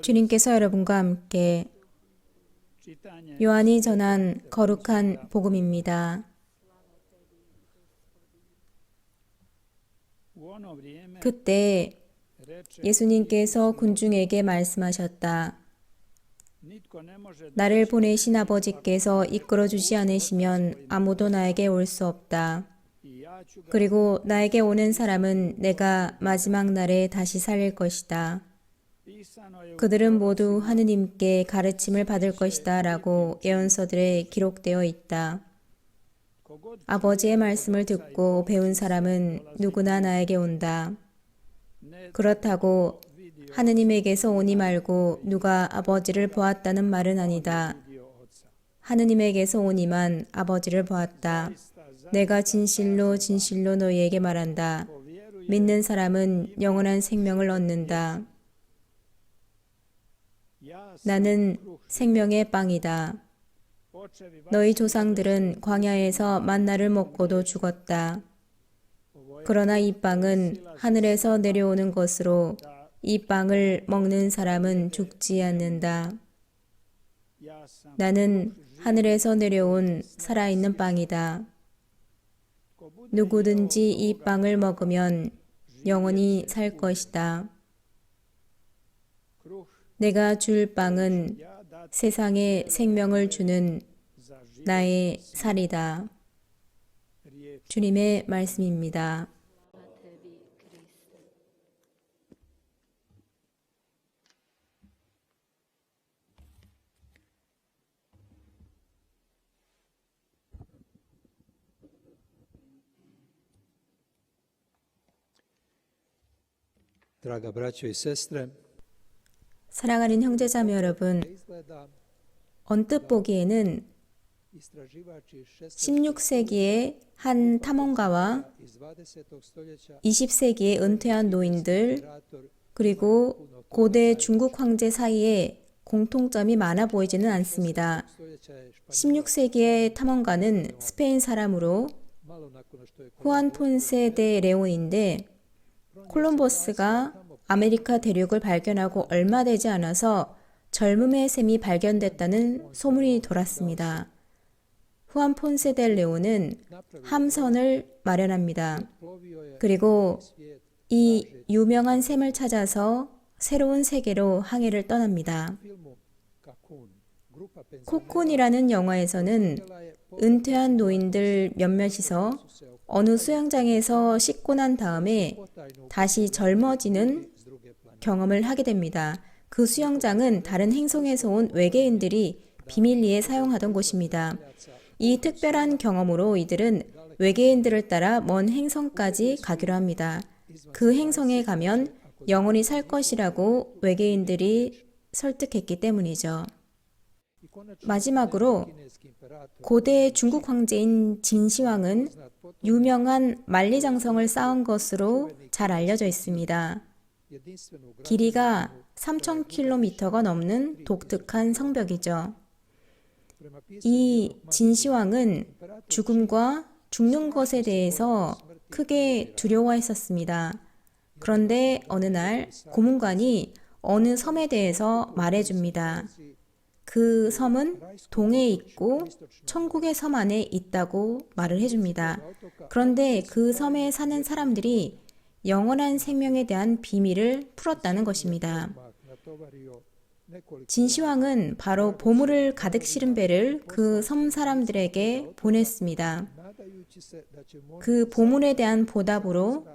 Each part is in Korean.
주님께서 여러분과 함께 요한이 전한 거룩한 복음입니다. 그때 예수님께서 군중에게 말씀하셨다. 나를 보내신 아버지께서 이끌어주지 않으시면 아무도 나에게 올 수 없다. 그리고 나에게 오는 사람은 내가 마지막 날에 다시 살릴 것이다. 그들은 모두 하느님께 가르침을 받을 것이다 라고 예언서들에 기록되어 있다. 아버지의 말씀을 듣고 배운 사람은 누구나 나에게 온다. 그렇다고 하느님에게서 오니 말고 누가 아버지를 보았다는 말은 아니다. 하느님에게서 오니만 아버지를 보았다. 내가 진실로 진실로 너희에게 말한다. 믿는 사람은 영원한 생명을 얻는다. 나는 생명의 빵이다. 너희 조상들은 광야에서 만나를 먹고도 죽었다. 그러나 이 빵은 하늘에서 내려오는 것으로 이 빵을 먹는 사람은 죽지 않는다. 나는 하늘에서 내려온 살아있는 빵이다. 누구든지 이 빵을 먹으면 영원히 살 것이다. 내가 줄 빵은 세상에 생명을 주는 나의 살이다. 주님의 말씀입니다. Draga braćo i sestre, 사랑하는 형제자매 여러분, izgleda 언뜻 보기에는 istraživači 16세기의 한 탐험가와 iz 20. stoljeća 20세기의 은퇴한 노인들, imperator 그리고 고대 중국 황제 사이에 공통점이 많아 보이지는 않습니다. stoljeća je 16세기의 탐험가는 스페인 사람으로 malo nakon što je 후안 폰세 데 레온인데 콜럼버스가 아메리카 대륙을 발견하고 얼마 되지 않아서 젊음의 샘이 발견됐다는 소문이 돌았습니다. 후안 폰세 데 레온은 함선을 마련합니다. plovio je 그리고 svijet 이 유명한 샘을 찾아서 새로운 세계로 항해를 떠납니다. filmu Cocoon. Grupa penzionera 코쿤이라는 영화에서는 je 은퇴한 노인들 몇몇이서 어느 수영장에서 씻고 난 다음에 potajnu 다시 젊어지는 s druge planete. 경험을 하게 됩니다. 그 수영장은 다른 행성에서 온 외계인들이 비밀리에 사용하던 곳입니다. 이 특별한 경험으로 이들은 외계인들을 따라 먼 행성까지 가기로 합니다. 그 행성에 가면 영원히 살 것이라고 외계인들이 설득했기 때문이죠. I konačno 마지막으로 kineski imperator 고대 중국 황제인 진시황은 poznat po 유명한 만리장성을 쌓은 것으로 잘 알려져 있습니다. jedinstvenu 길이가 3,000km가 넘는 독특한 성벽이죠. prema pisanju 이 진시황은 죽음과 죽는 것에 대해서 크게 두려워했었습니다. 그런데 어느 날 고문관이 어느 섬에 대해서 말해줍니다. 그 섬은 동해에 있고 천국의 섬 안에 있다고 말을 해줍니다. 그런데 그 섬에 사는 사람들이 영원한 생명에 대한 비밀을 풀었다는 것입니다. mak natovario nekoliko 진시황은 바로 보물을 가득 실은 배를 그 섬 사람들에게 보냈습니다. nadajući se da će moći 그 보물에 대한 보답으로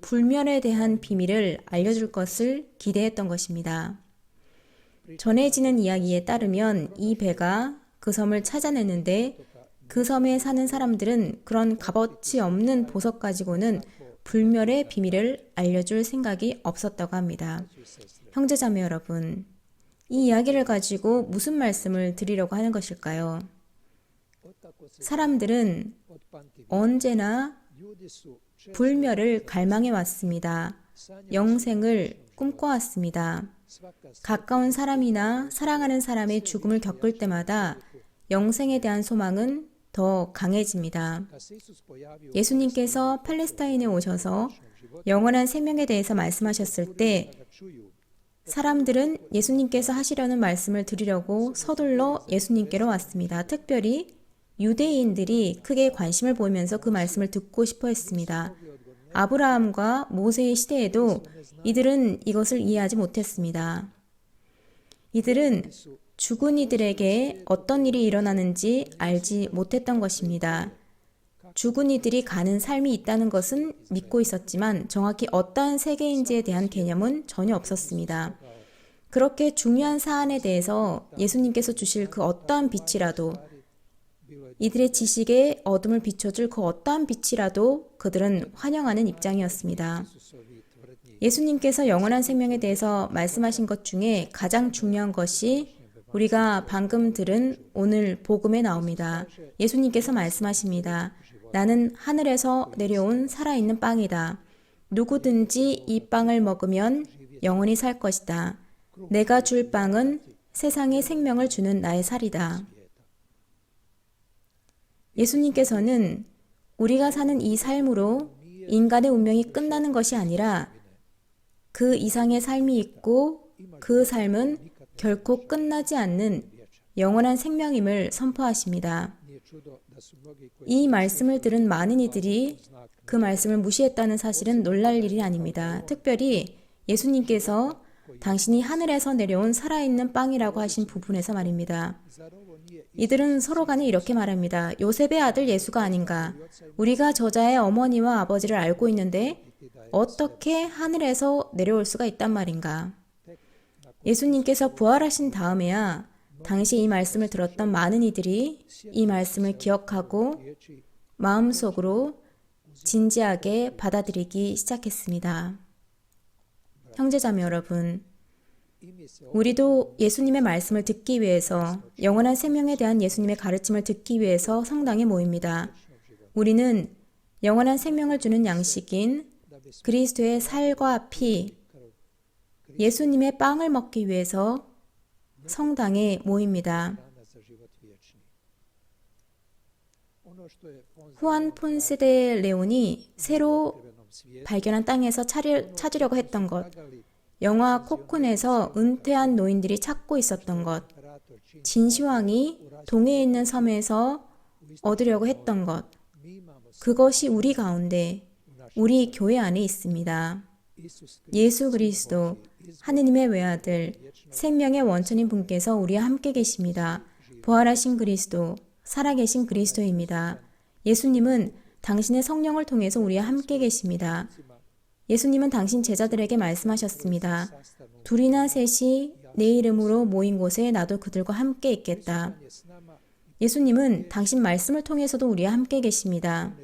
불멸에 대한 비밀을 알려줄 것을 기대했던 것입니다. 전해지는 이야기에 따르면 이 배가 그 섬을 찾아냈는데 그 섬에 사는 사람들은 그런 값어치 없는 보석 가지고는 불멸의 비밀을 알려줄 생각이 없었다고 합니다. 형제자매 여러분, 이 이야기를 가지고 무슨 말씀을 드리려고 하는 것일까요? otako se 사람들은 od pamtivijeka. 언제나 Ljudi su često 불멸을 갈망해 왔습니다. 영생을 꿈꿔왔습니다. svaka 가까운 사람이나 사랑하는 사람의 죽음을 겪을 때마다 영생에 대한 소망은 더 강해집니다. kad se Isus pojavio 예수님께서 팔레스타인에 오셔서 영원한 생명에 대해서 말씀하셨을 때 da čuju 사람들은 예수님께서 하시려는 말씀을 들으려고 서둘러 예수님께로 왔습니다. 특별히 유대인들이 크게 관심을 보이면서 그 말씀을 듣고 싶어 했습니다. 아브라함과 모세의 시대에도 이들은 이것을 이해하지 못했습니다. 이들은 죽은 이들에게 어떤 일이 일어나는지 알지 못했던 것입니다. 죽은 이들이 가는 삶이 있다는 것은 믿고 있었지만 정확히 어떠한 세계인지에 대한 개념은 전혀 없었습니다. 그렇게 중요한 사안에 대해서 예수님께서 주실 그 어떠한 빛이라도, 이들의 지식에 어둠을 비춰줄 그 어떠한 빛이라도 그들은 환영하는 입장이었습니다. 예수님께서 영원한 생명에 대해서 말씀하신 것 중에 가장 중요한 것이 우리가 방금 들은 오늘 복음에 나옵니다. 예수님께서 말씀하십니다. 나는 하늘에서 내려온 살아있는 빵이다. 누구든지 이 빵을 먹으면 영원히 살 것이다. 내가 줄 빵은 세상에 생명을 주는 나의 살이다. 예수님께서는 우리가 사는 이 삶으로 인간의 운명이 끝나는 것이 아니라 그 이상의 삶이 있고 그 삶은 결코 끝나지 않는 영원한 생명임을 선포하십니다. 이 말씀을 들은 많은 이들이 그 말씀을 무시했다는 사실은 놀랄 일이 아닙니다. 특별히 예수님께서 당신이 하늘에서 내려온 살아있는 빵이라고 하신 부분에서 말입니다. 이들은 서로 간에 이렇게 말합니다. 요셉의 아들 예수가 아닌가? 우리가 저자의 어머니와 아버지를 알고 있는데 어떻게 하늘에서 내려올 수가 있단 말인가? 예수님께서 부활하신 다음에야 당시 이 말씀을 들었던 많은 이들이 이 말씀을 기억하고 마음속으로 진지하게 받아들이기 시작했습니다. 형제자매 여러분, 우리도 예수님의 말씀을 듣기 위해서, 영원한 생명에 대한 예수님의 가르침을 듣기 위해서 성당에 모입니다. 우리는 영원한 생명을 주는 양식인 그리스도의 살과 피, 예수님의 빵을 먹기 위해서 성당에 모입니다. 후안 폰세 데 레온이 새로 발견한 땅에서 찾으려고 했던 것, 영화 코쿤에서 은퇴한 노인들이 찾고 있었던 것, 진시황이 동해에 있는 섬에서 얻으려고 했던 것, 그것이 우리 가운데, 우리 교회 안에 있습니다. 예수 그리스도, 하느님의 외아들, 생명의 원천인 분께서 우리와 함께 계십니다. 부활하신 그리스도, 살아계신 그리스도입니다. 예수님은 당신의 성령을 통해서 우리와 함께 계십니다. 예수님은 당신 제자들에게 말씀하셨습니다. 둘이나 셋이 내 이름으로 모인 곳에 나도 그들과 함께 있겠다. 예수님은 당신 말씀을 통해서도 우리와 함께 계십니다.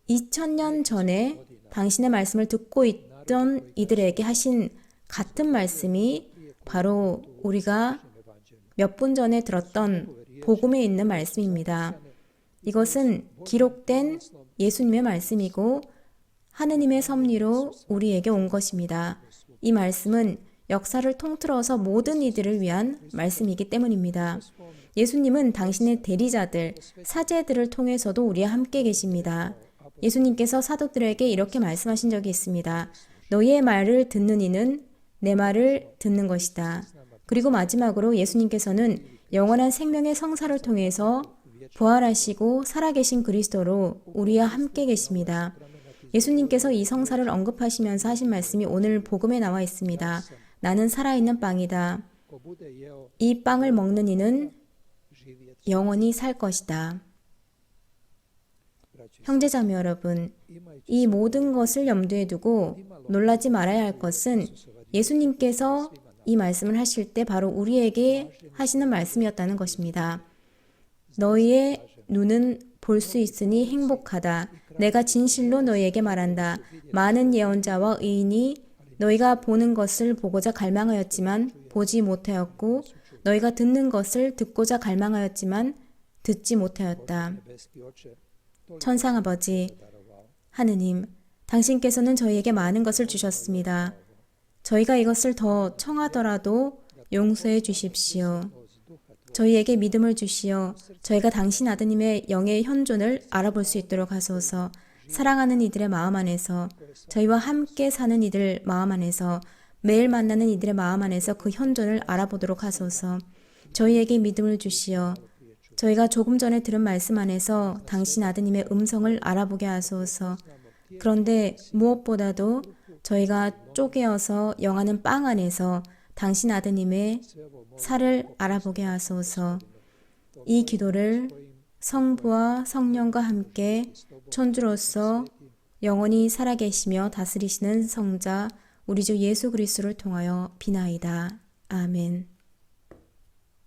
2000년 전에 당신의 말씀을 듣고 있던 이들에게 하신 같은 말씀이 바로 우리가 몇 분 전에 들었던 복음에 있는 말씀입니다. 이것은 기록된 예수님의 말씀이고 하느님의 섭리로 우리에게 온 것입니다. 이 말씀은 역사를 통틀어서 모든 이들을 위한 말씀이기 때문입니다. 예수님은 당신의 대리자들, 사제들을 통해서도 우리와 함께 계십니다. 예수님께서 사도들에게 이렇게 말씀하신 적이 있습니다. 너희의 말을 듣는 이는 내 말을 듣는 것이다. 그리고 마지막으로 예수님께서는 영원한 생명의 성사를 통해서 부활하시고 살아계신 그리스도로 우리와 함께 계십니다. 예수님께서 이 성사를 언급하시면서 하신 말씀이 오늘 복음에 나와 있습니다. 나는 살아있는 빵이다. 이 빵을 먹는 이는 영원히 살 것이다. 형제자매 여러분, 이 모든 것을 염두에 두고 놀라지 말아야 할 것은 예수님께서 이 말씀을 하실 때 바로 우리에게 하시는 말씀이었다는 것입니다. 너희의 눈은 볼 수 있으니 행복하다. 내가 진실로 너희에게 말한다. 많은 예언자와 의인이 너희가 보는 것을 보고자 갈망하였지만 보지 못하였고 너희가 듣는 것을 듣고자 갈망하였지만 듣지 못하였다. 천상아버지, 하느님, 당신께서는 저희에게 많은 것을 주셨습니다. 저희가 이것을 더 청하더라도 용서해 주십시오. 저희에게 믿음을 주시어 저희가 당신 아드님의 영의 현존을 알아볼 수 있도록 하소서. 사랑하는 이들의 마음 안에서, 저희와 함께 사는 이들 마음 안에서, 매일 만나는 이들의 마음 안에서 그 현존을 알아보도록 하소서. 저희에게 믿음을 주시어 저희가 조금 전에 들은 말씀 안에서 당신 아드님의 음성을 알아보게 하소서. 그런데 무엇보다도 저희가 쪼개어서 영하는 빵 안에서 당신 아드님의 살을 알아보게 하소서. 이 기도를 성부와 성령과 함께 천주로서 영원히 살아계시며 다스리시는 성자 우리 주 예수 그리스도를 통하여 비나이다. 아멘.